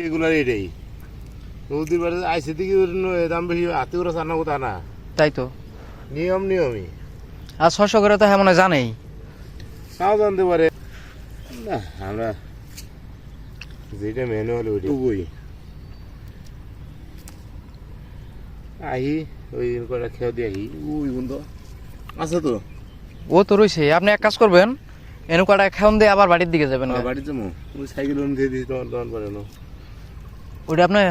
এগুলার এটাই নদীর বাড়ি আইসে দিকে দাম বেশি হাতে করে চার কথা না তাই তো নিয়মই আর 600 করে তো হ্যাঁ মনে হয় জানেই তাও জানতে পারে না আমরা যেটা মেনু হলে ওইটা বই আহি ওই কটা খেয়ে দিয়ে আহি ওই বন্ধু আছে তো ও তো রয়েছে আপনি এক কাজ করবেন এনু কটা খাওন দিয়ে আবার বাড়ির দিকে যাবেন বাড়িতে যাবো ওই সাইকেল দিয়ে দিই তোমার দোকান পারে না ওটা আপনার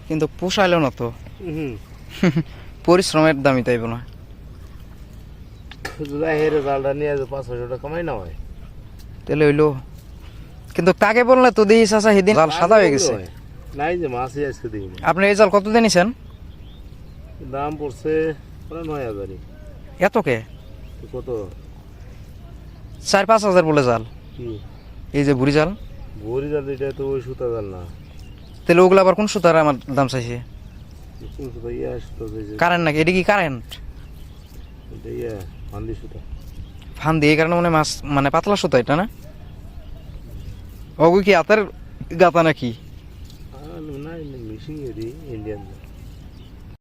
কিন্তু পোষাইল না তো পরিশ্রমের দামই তাইব না হেরে জালটা নিয়ে 500 টাকা কামাই না হয় তাহলে হইলো কিন্তু তাকে বললে তো দিই চাচা সেদিন জাল সাদা হয়ে গেছে নাই যে মাছই আজকে দিই আপনি এই জাল কত দিয়ে নিছেন দাম পড়ছে প্রায় 9000 এত কে কত 4-5 হাজার বলে জাল কি এই যে বুড়ি জাল বড়ি জাল এটা তো ওই সুতা জাল না তাহলে ওগুলো আবার কোন সুতার আমার দাম চাইছে কোন সুতা ইয়ে আসতো যে কারেন্ট নাকি এটা কি কারেন্ট এটা ইয়ে ফান্দি সুতা ফান দিয়ে এই কারণে মানে মাছ মানে পাতলা সুতা এটা না ওগু কি হাতের গাতা নাকি না মিশিং এরি ইন্ডিয়ান